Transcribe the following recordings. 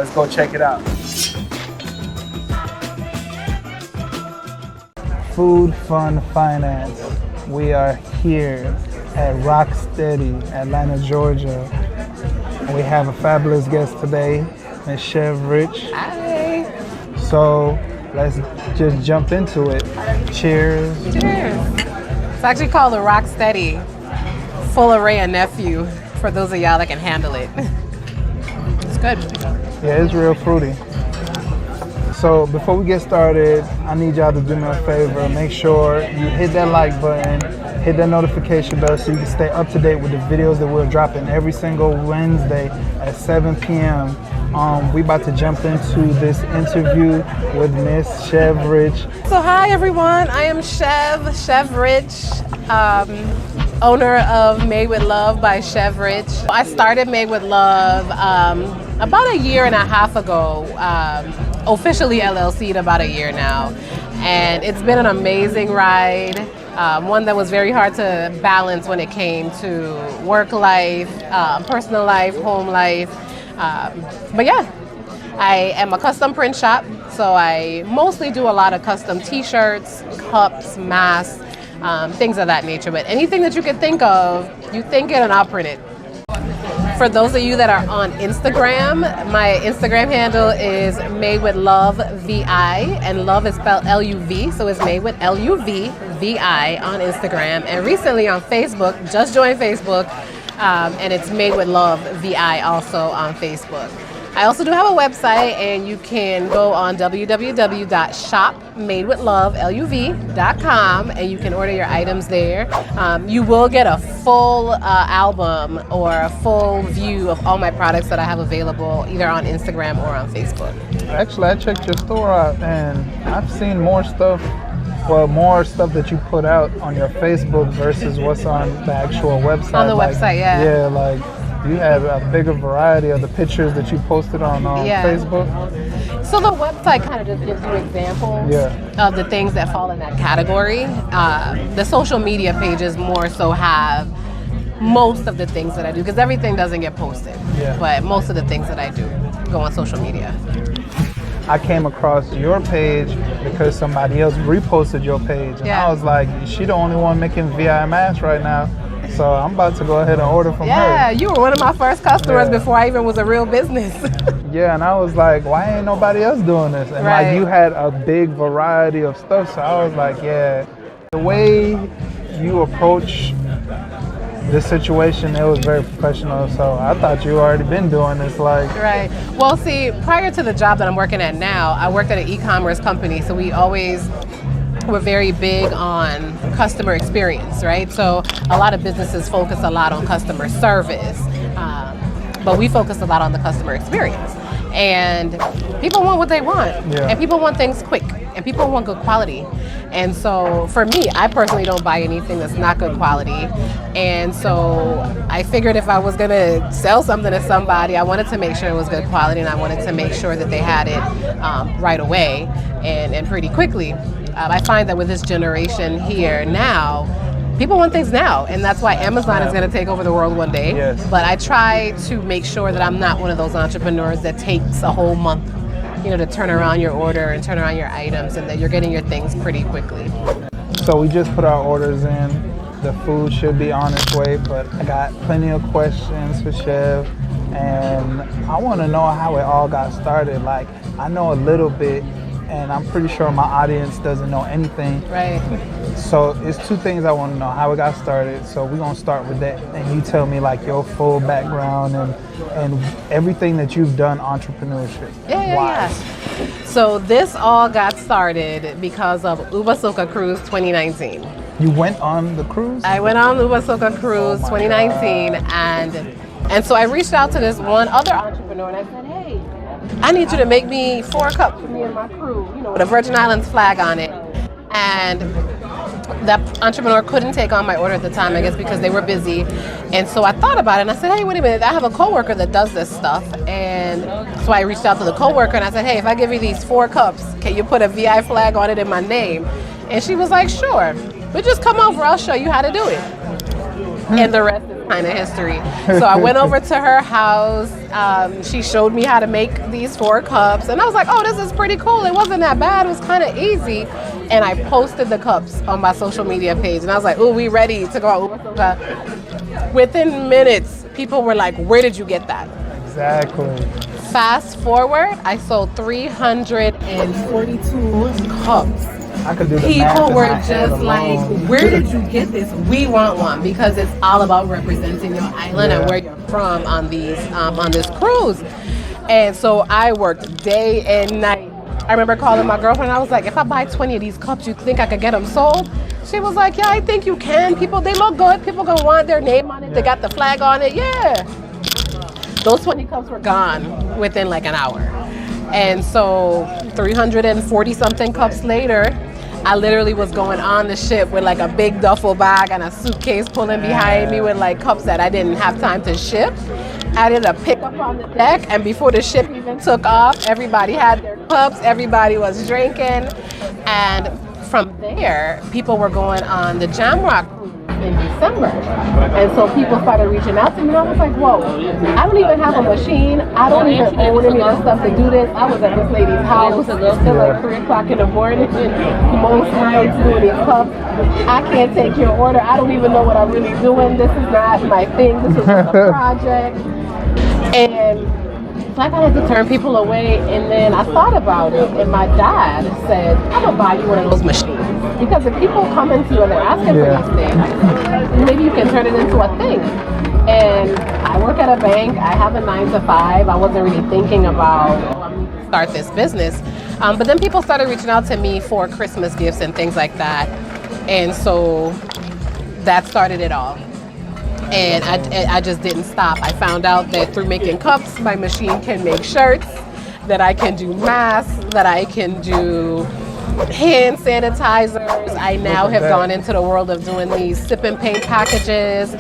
Let's go check it out. Food, Fun, Finance. We are here at Rocksteady, Atlanta, Georgia. We have a fabulous guest today, Ms. Chev Rich. Hi. So let's just jump into it. Cheers. Cheers. It's actually called the Rocksteady Full Array of Nephew, for those of y'all that can handle it. It's good. Yeah, it's real fruity. So before we get started, I need y'all to do me a favor. Make sure you hit that like button, hit that notification bell so you can stay up to date with the videos that we're dropping every single Wednesday at 7 p.m. We about to jump into this interview with Miss Chev Rich. So hi everyone, I am Chev Rich, owner of Made with Love by Chev Rich. I started Made with Love about a year and a half ago. Officially LLC'd about a year now, and it's been an amazing ride, one that was very hard to balance when it came to work life, personal life, home life, but yeah, I am a custom print shop, so I mostly do a lot of custom t-shirts, cups, masks, things of that nature, but anything that you can think of, you think it and I'll print it. For those of you that are on Instagram, my Instagram handle is Made with Luv VI, and love is spelled L-U-V, so it's Made with L-U-V VI on Instagram. And recently on Facebook, just joined Facebook, and it's Made with Love VI also on Facebook. I also do have a website, and you can go on www.shopmadewithluv.com, and you can order your items there. You will get a full album or a full view of all my products that I have available either on Instagram or on Facebook. Actually, I checked your store out and I've seen more stuff that you put out on your Facebook versus what's on the actual website. On the website, yeah. Yeah, like you have a bigger variety of the pictures that you posted on Facebook. So the website kind of just gives you examples of the things that fall in that category. The social media pages more so have most of the things that I do, because everything doesn't get posted, but most of the things that I do go on social media. I came across your page because somebody else reposted your page, and I was like, she the only one making VI masks right now. So I'm about to go ahead and order from her. Yeah, you were one of my first customers before I even was a real business. Yeah, and I was like, why ain't nobody else doing this? And like you had a big variety of stuff, so I was like, yeah. The way you approach this situation, it was very professional, so I thought you already been doing this, like. Right. Well, see, prior to the job that I'm working at now, I worked at an e-commerce company, so we always were very big on customer experience, right? So a lot of businesses focus a lot on customer service, but we focus a lot on the customer experience. And people want what they want, and people want things quick, and people want good quality. And so for me, I personally don't buy anything that's not good quality. And so I figured if I was gonna sell something to somebody, I wanted to make sure it was good quality, and I wanted to make sure that they had it right away and pretty quickly. I find that with this generation here now, people want things now, and that's why Amazon is going to take over the world one day. Yes. But I try to make sure that I'm not one of those entrepreneurs that takes a whole month, to turn around your order and turn around your items, and that you're getting your things pretty quickly. So we just put our orders in. The food should be on its way, but I got plenty of questions for Chev, and I want to know how it all got started. Like, I know a little bit, and I'm pretty sure my audience doesn't know anything. Right. So it's two things I want to know: how it got started. So we're gonna start with that, and you tell me like your full background and everything that you've done entrepreneurship. Yeah. So this all got started because of Ubasuka Cruise 2019. You went on the cruise? I went on Ubasuka Cruise 2019, and so I reached out to this one other entrepreneur, and I said, hey, I need you to make me 4 cups for me and my crew, with a Virgin Islands flag on it. And that entrepreneur couldn't take on my order at the time, I guess because they were busy. And so I thought about it, and I said, hey, wait a minute, I have a coworker that does this stuff. And so I reached out to the coworker, and I said, hey, if I give you these 4 cups, can you put a VI flag on it in my name? And she was like, sure, but just come over, I'll show you how to do it. and the rest is kind of history. So I went over to her house. She showed me how to make these 4 cups, and I was like, oh, this is pretty cool. It wasn't that bad. It was kind of easy. And I posted the cups on my social media page, and I was like, oh, we ready to go out. Within minutes, people were like, where did you get that? Exactly. Fast forward, I sold 342 cups. I could do the math People in were my head just like, alone. where did you get this? We want one, because it's all about representing your island and where you're from on this cruise. And so I worked day and night. I remember calling my girlfriend. I was like, if I buy 20 of these cups, you think I could get them sold? She was like, yeah, I think you can. People, they look good. People gonna want their name on it. They got the flag on it. Yeah. Those 20 cups were gone within like an hour. And so 340 something cups later, I literally was going on the ship with like a big duffel bag and a suitcase pulling behind me with like cups that I didn't have time to ship. I did a pickup on the deck, and before the ship even took off, everybody had their cups, everybody was drinking. And from there, people were going on the Jamrock cruise in December. And so people started reaching out to me, and I was like, whoa, I don't even have a machine. I don't even own any of the stuff to do this. I was at this lady's house until like 3 o'clock in the morning, most nights doing these cups. I can't take your order. I don't even know what I'm really doing. This is not my thing. This is just a project. And it's like I had to turn people away, and then I thought about it, and my dad said, I'm gonna buy you one of those machines, because if people come into you and they're asking for these things, maybe you can turn it into a thing. And I work at a bank. I have a 9 to 5. I wasn't really thinking about start this business, but then people started reaching out to me for Christmas gifts and things like that, and so that started it all. And I just didn't stop. I found out that through making cups, my machine can make shirts, that I can do masks, that I can do hand sanitizers. I now have gone into the world of doing these sip and paint packages.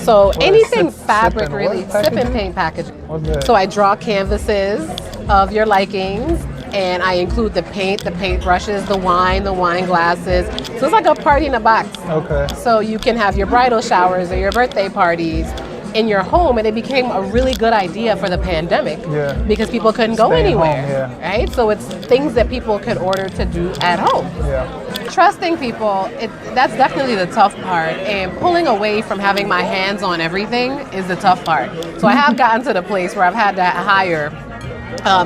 So anything fabric, really, sip and paint packaging. So I draw canvases of your likings, and I include the paint brushes, the wine glasses. So it's like a party in a box. Okay. So you can have your bridal showers or your birthday parties in your home, and it became a really good idea for the pandemic because people couldn't go anywhere, right? So it's things that people could order to do at home. Trusting people, that's definitely the tough part, and pulling away from having my hands on everything is the tough part. So I have gotten to the place where I've had to hire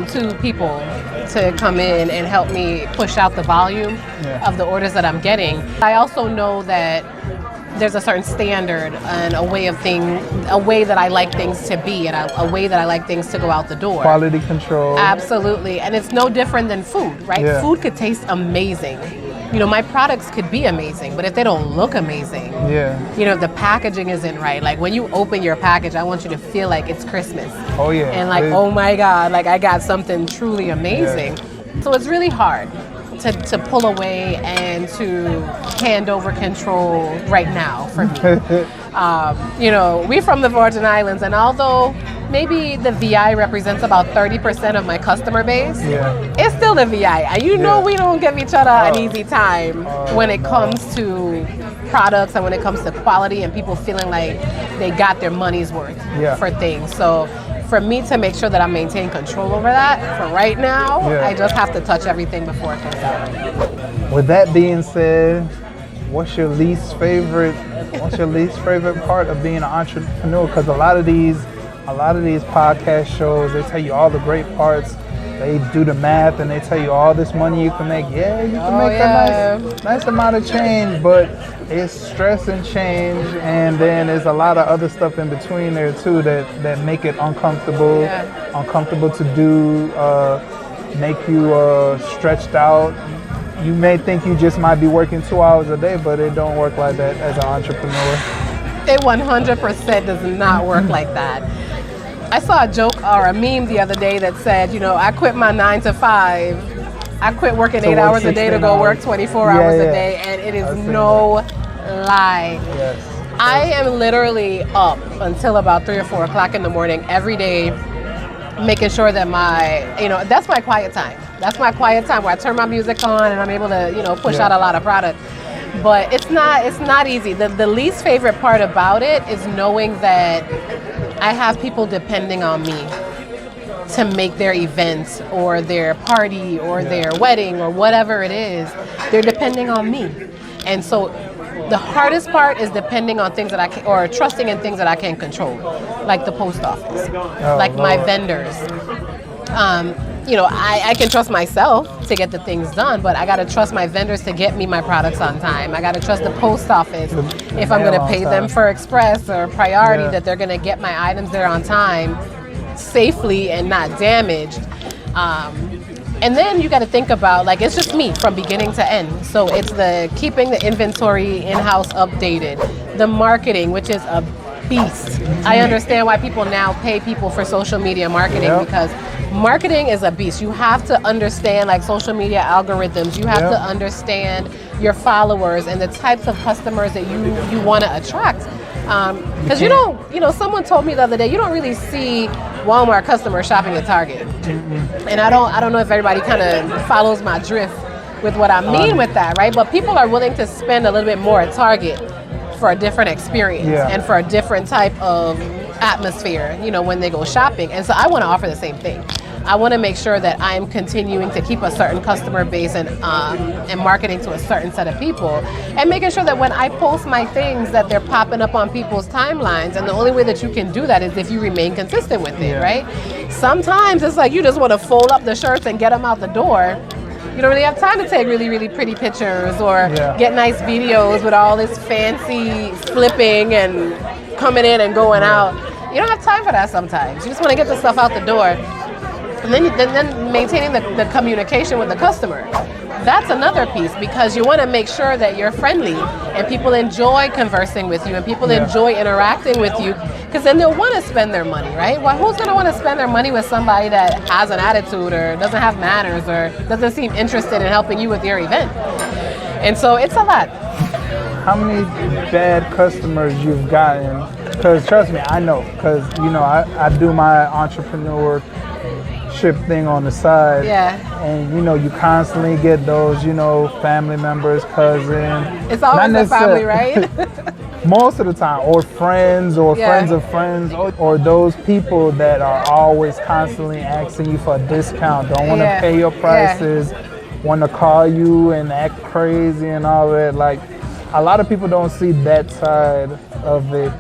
2 people to come in and help me push out the volume of the orders that I'm getting. I also know that there's a certain standard and a way that I like things to be, and a way that I like things to go out the door. Quality control. Absolutely. And it's no different than food, right? Food could taste amazing. You know, my products could be amazing, but if they don't look amazing, you know, the packaging isn't right. Like when you open your package, I want you to feel like it's Christmas. Oh yeah. And like, oh my God, like I got something truly amazing. So it's really hard to pull away and to hand over control right now for me. You know, we're from the Virgin Islands, and although maybe the VI represents about 30% of my customer base, it's still the VI. And you know we don't give each other an easy time when it comes to products and when it comes to quality and people feeling like they got their money's worth for things. So for me to make sure that I maintain control over that, for right now, I just have to touch everything before it comes out. With that being said, what's your least favorite part of being an entrepreneur? Because a lot of these podcast shows, they tell you all the great parts. They do the math and they tell you all this money you can make. Yeah, you can make a nice amount of change, but it's stress and change, and then there's a lot of other stuff in between there too that make it uncomfortable to do, make you stretched out. You may think you just might be working 2 hours a day, but it don't work like that as an entrepreneur. It 100% does not work like that. I saw a joke or a meme the other day that said, you know, I quit my 9 to 5. I quit working 8 hours a day to go work 24 hours a day, and it is no lie. I am literally up until about 3 or 4 o'clock in the morning every day, making sure that that's my quiet time. That's my quiet time where I turn my music on and I'm able to, you know, push out a lot of product. but it's not easy. The least favorite part about it is knowing that I have people depending on me to make their events or their party or their wedding or whatever it is. They're depending on me. And so the hardest part is depending on things that I can, or trusting in things that I can't control, like the post office, like my vendors. I can trust myself to get the things done, but I got to trust my vendors to get me my products on time. I got to trust the post office if I'm going to pay them for express or priority that they're going to get my items there on time safely and not damaged. And then you got to think about, like, it's just me from beginning to end. So it's the keeping the inventory in-house updated, the marketing, which is a beast. I understand why people now pay people for social media marketing because marketing is a beast. You have to understand like social media algorithms. You have to understand your followers and the types of customers that you want to attract. Because someone told me the other day, you don't really see Walmart customers shopping at Target. And I don't know if everybody kind of follows my drift with what I mean with that, right? But people are willing to spend a little bit more at Target for a different experience and for a different type of atmosphere, when they go shopping. And so I want to offer the same thing. I want to make sure that I'm continuing to keep a certain customer base and marketing to a certain set of people, and making sure that when I post my things that they're popping up on people's timelines. And the only way that you can do that is if you remain consistent with it, right? Sometimes it's like you just want to fold up the shirts and get them out the door. You don't really have time to take really, really pretty pictures or get nice videos with all this fancy flipping and coming in and going out. You don't have time for that sometimes. You just want to get the stuff out the door. And then maintaining the communication with the customer. That's another piece, because you want to make sure that you're friendly and people enjoy conversing with you and people enjoy interacting with you, because then they'll want to spend their money, right? Well, who's going to want to spend their money with somebody that has an attitude or doesn't have manners or doesn't seem interested in helping you with your event? And so it's a lot. How many bad customers you've gotten? Because trust me, I know, because I do my entrepreneurship thing on the side, and you constantly get those family members, cousins. It's always the family, right? Most of the time, or friends or friends of friends, or those people that are always constantly asking you for a discount, don't want to pay your prices, want to call you and act crazy and all that. Like, a lot of people don't see that side of it.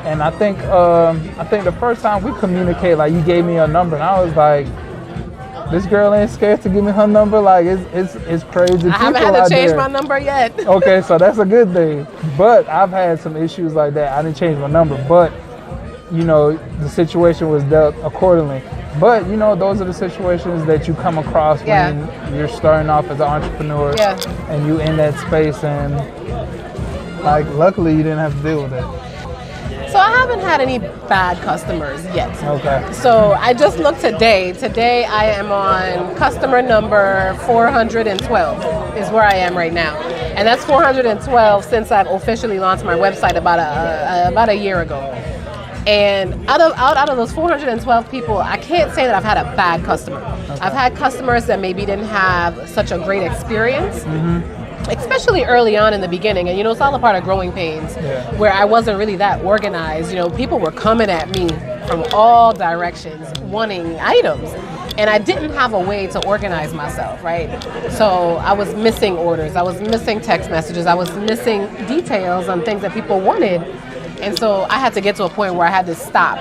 And I think the first time we communicate, like, you gave me your number, and I was like, this girl ain't scared to give me her number. Like, it's crazy. I haven't had to change my number yet. Okay, so that's a good thing. But I've had some issues like that. I didn't change my number, but the situation was dealt accordingly. But those are the situations that you come across when you're starting off as an entrepreneur, and you in that space, and like, luckily you didn't have to deal with it. So I haven't had any bad customers yet. Okay. So I just looked today. Today I am on customer number 412 is where I am right now. And that's 412 since I've officially launched my website about a year ago. And out of those 412 people, I can't say that I've had a bad customer. Okay. I've had customers that maybe didn't have such a great experience. Especially early on in the beginning, and it's all a part of growing pains, where I wasn't really that organized. People were coming at me from all directions wanting items, and I didn't have a way to organize myself, right? So I was missing orders, I was missing text messages, I was missing details on things that people wanted, and so I had to get to a point where I had to stop,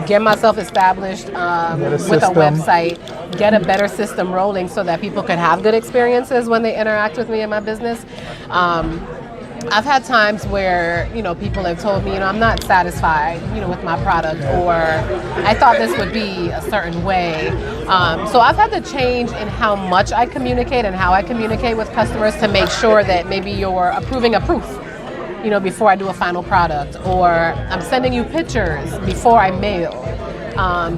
get myself established with a website, get a better system rolling so that people could have good experiences when they interact with me in my business. I've had times where, people have told me, I'm not satisfied, with my product, or I thought this would be a certain way. So I've had to change in how much I communicate and how I communicate with customers to make sure that maybe you're approving a proof, before I do a final product, or I'm sending you pictures before I mail,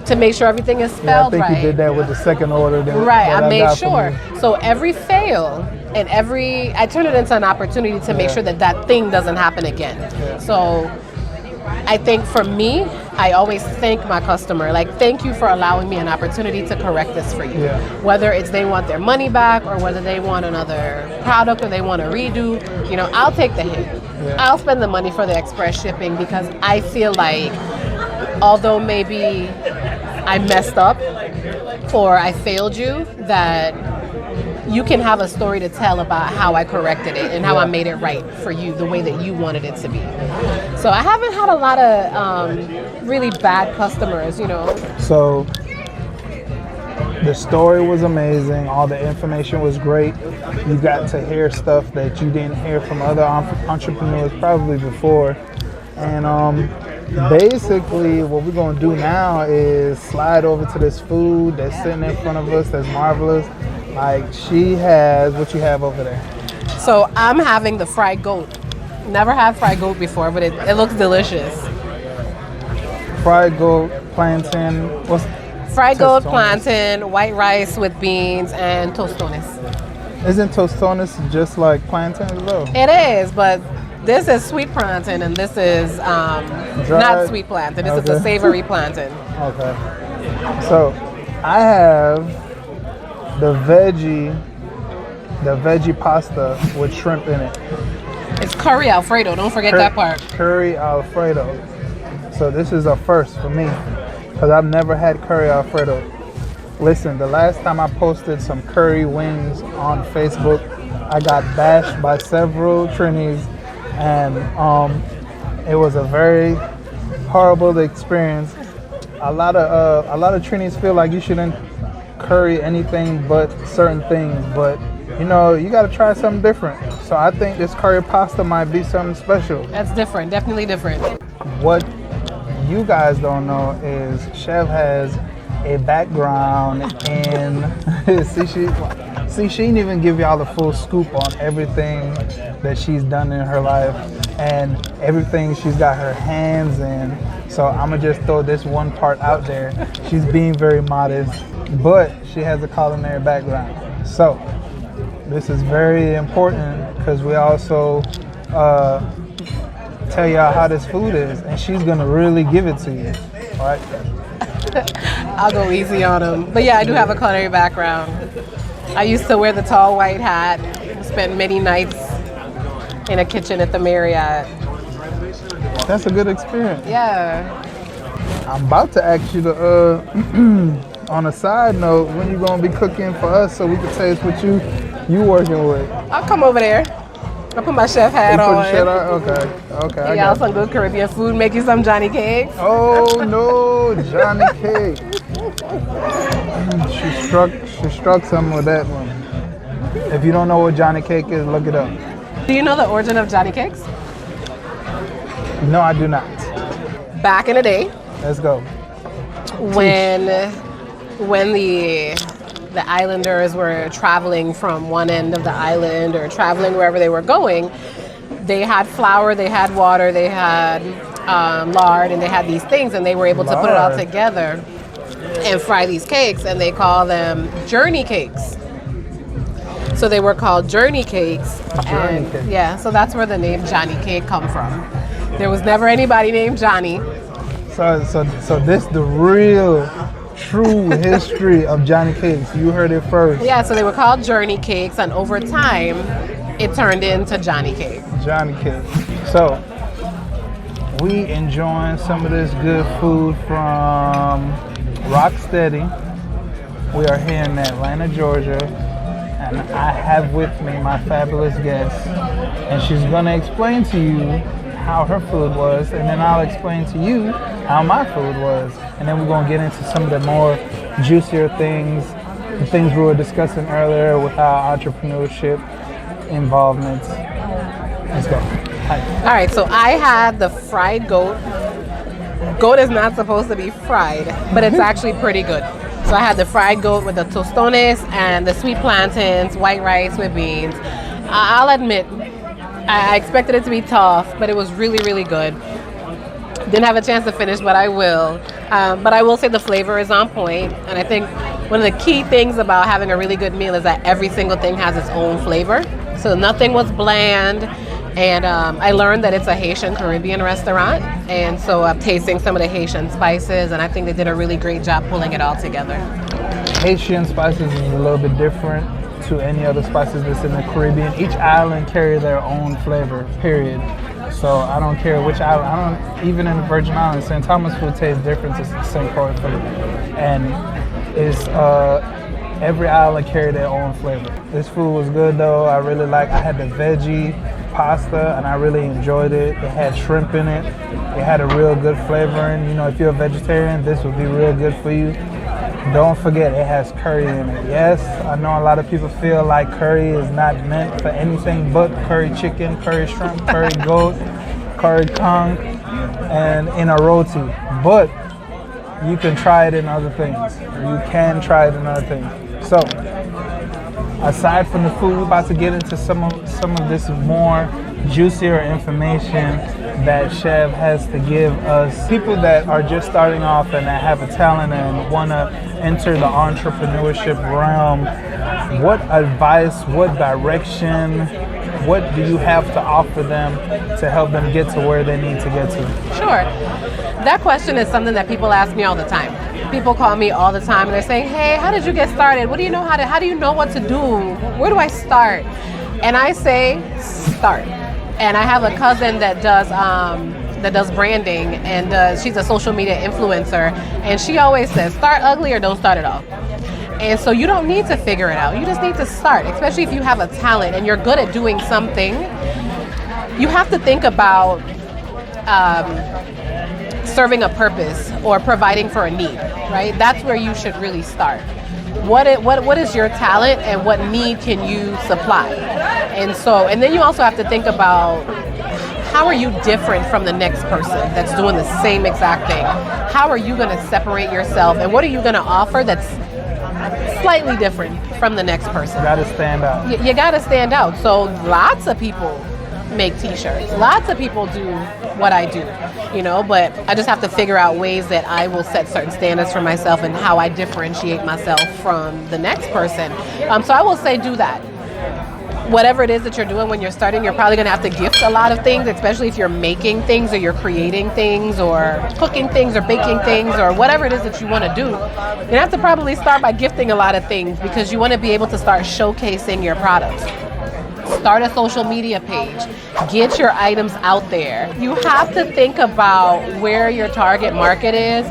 to make sure everything is spelled right. I think you did that with the second order. I made sure. So every fail and I turn it into an opportunity to make sure that thing doesn't happen again. So I think for me, I always thank my customer. Like, thank you for allowing me an opportunity to correct this for you. Yeah. Whether it's they want their money back or whether they want another product or they want to redo, you know, I'll take the hit. Yeah. I'll spend the money for the express shipping because I feel like although maybe I messed up or I failed you, that you can have a story to tell about how I corrected it and how I made it right for you the way that you wanted it to be. So I haven't had a lot of really bad customers, you know. So the story was amazing. All the information was great. You got to hear stuff that you didn't hear from other entrepreneurs probably before. And basically what we're going to do now is slide over to this food that's sitting in front of us that's marvelous. Like she has, what you have over there? So I'm having the fried goat. Never had fried goat before, but it looks delicious. Fried goat, plantain, what's Fried goat, tostones? plantain, white rice with beans, and tostones. Isn't tostones just like plantain as well? It is, but this is sweet plantain and this is not sweet plantain. This is a savory plantain. Okay. So I have the veggie pasta with shrimp in it. It's curry Alfredo. Don't forget that part. Curry Alfredo. So this is a first for me because I've never had curry Alfredo. Listen, the last time I posted some curry wings on Facebook, I got bashed by several Trinis, and it was a very horrible experience. A lot of Trinis feel like you shouldn't curry anything but certain things, but you know, you got to try something different. So I think this curry pasta might be something special. That's different, definitely different. What you guys don't know is Chev has a background in she didn't even give y'all the full scoop on everything that she's done in her life and everything she's got her hands in. So I'm gonna just throw this one part out there. She's being very modest, but she has a culinary background. So this is very important because we also tell y'all how this food is, and she's gonna really give it to you, right? I'll go easy on them. But yeah, I do have a culinary background. I used to wear the tall white hat, spent many nights in a kitchen at the Marriott. That's a good experience. Yeah. I'm about to ask you to, on a side note, when you gonna be cooking for us so we can taste what you working with? I'll come over there. I'll put my chef hat on. Okay. Eat out some good Caribbean food. Make you some Johnny cakes. Oh no, Johnny cake. She struck something with that one. If you don't know what Johnny cake is, look it up. Do you know the origin of Johnny cakes? No, I do not. Back in the day, Let's go. when the islanders were traveling from one end of the island or traveling wherever they were going, they had flour, they had water, they had lard, and they had these things, and they were able to put it all together and fry these cakes, and they call them journey cakes. So they were called journey cakes. Journey cakes. Yeah, so that's where the name Johnny Cake come from. There was never anybody named Johnny. So this the real, true history of Johnny cakes. You heard it first. Yeah, so they were called journey cakes, and over time, it turned into Johnny Cake. Johnny cake. So we enjoying some of this good food from Rocksteady. We are here in Atlanta, Georgia, and I have with me my fabulous guest, and she's gonna explain to you how her food was, and then I'll explain to you how my food was, and then we're gonna get into some of the more juicier things, the things we were discussing earlier with our entrepreneurship involvements. Let's go. Hi. All right, so I had the fried goat. Goat is not supposed to be fried, but it's actually pretty good. So I had the fried goat with the tostones and the sweet plantains, white rice with beans. I'll admit, I expected it to be tough, but it was really, really good. Didn't have a chance to finish, but I will. But I will say the flavor is on point, and I think one of the key things about having a really good meal is that every single thing has its own flavor. So nothing was bland. And I learned that it's a Haitian Caribbean restaurant. And so I'm tasting some of the Haitian spices, and I think they did a really great job pulling it all together. Haitian spices is a little bit different to any other spices that's in the Caribbean. Each island carry their own flavor, period. So I don't care which island, even in the Virgin Islands, St. Thomas food tastes different to St. Croix food. And it's, every island carry their own flavor. This food was good though. I had the veggie pasta and I really enjoyed it. It had shrimp in it. It had a real good flavoring. You know, if you're a vegetarian, this would be real good for you. Don't forget, it has curry in it. Yes, I know a lot of people feel like curry is not meant for anything but curry chicken, curry shrimp, curry goat, curry conch, and in a roti. But you can try it in other things. You can try it in other things. So, aside from the food, we're about to get into some of this more juicier information that Chev has to give us. People that are just starting off and that have a talent and want to enter the entrepreneurship realm, what advice, what direction, what do you have to offer them to help them get to where they need to get to? Sure. That question is something that people ask me all the time. People call me all the time and they're saying, hey, how did you get started? What do you know how do you know what to do? Where do I start? And I say, start. And I have a cousin that does branding, and she's a social media influencer, and she always says, start ugly or don't start at all. And so you don't need to figure it out. You just need to start, especially if you have a talent and you're good at doing something. You have to think about serving a purpose or providing for a need, right? That's where you should really start. What is your talent and what need can you supply? And then you also have to think about, how are you different from the next person that's doing the same exact thing? How are you going to separate yourself, and what are you going to offer that's slightly different from the next person? You got to stand out. You got to stand out. So lots of people make t-shirts. Lots of people do what I do, but I just have to figure out ways that I will set certain standards for myself and how I differentiate myself from the next person. So I will say do that. Whatever it is that you're doing when you're starting, you're probably going to have to gift a lot of things, especially if you're making things or you're creating things or cooking things or baking things or whatever it is that you want to do. You have to probably start by gifting a lot of things because you want to be able to start showcasing your products. Start a social media page. Get your items out there. You have to think about where your target market is,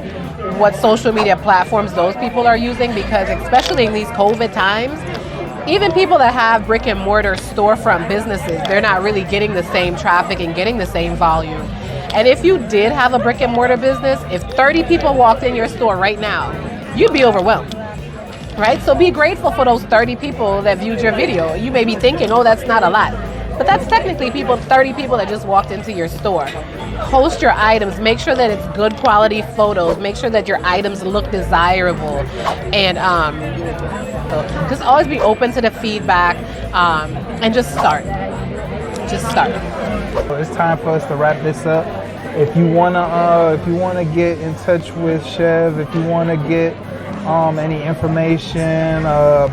what social media platforms those people are using, because especially in these COVID times, even people that have brick and mortar storefront businesses, they're not really getting the same traffic and getting the same volume. And if you did have a brick and mortar business, if 30 people walked in your store right now, you'd be overwhelmed, right? So be grateful for those 30 people that viewed your video. You may be thinking, oh, that's not a lot. But that's technically 30 people that just walked into your store. Post your items. Make sure that it's good quality photos. Make sure that your items look desirable. And just always be open to the feedback, and just start. Just start. It's time for us to wrap this up. If you wanna get in touch with Chev, if you wanna get any information,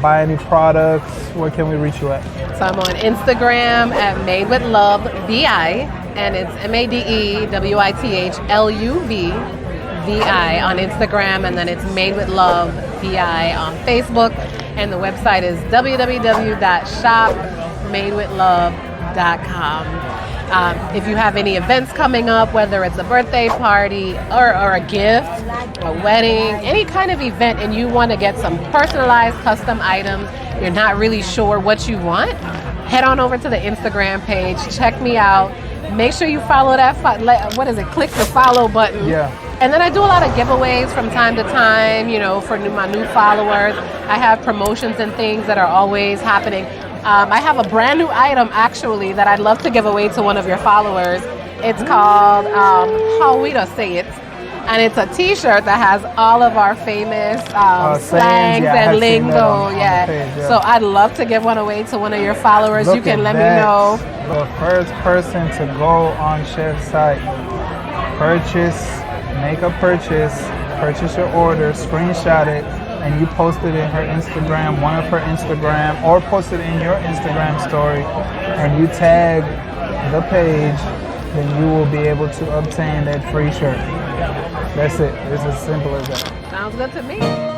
buy any products, where can we reach you at? So I'm on Instagram at Made with Luv VI, and it's MADEWITHLUV on Instagram, and then it's Made with Luv VI on Facebook, and the website is www.shopmadewithlove.com. If you have any events coming up, whether it's a birthday party or a gift, a wedding, any kind of event, and you want to get some personalized custom items, you're not really sure what you want, head on over to the Instagram page, check me out. Make sure you follow that, click the follow button. Yeah. And then I do a lot of giveaways from time to time, for my new followers. I have promotions and things that are always happening. I have a brand new item actually that I'd love to give away to one of your followers. It's called How We to Say It. And it's a t-shirt that has all of our famous slangs and lingo. So I'd love to give one away to one of your followers. You can let me know. The first person to go on Chev's site, make a purchase your order, screenshot it, and you post it in her Instagram, one of her Instagram, or post it in your Instagram story, and you tag the page, then you will be able to obtain that free shirt. That's it. It's as simple as that. Sounds good to me.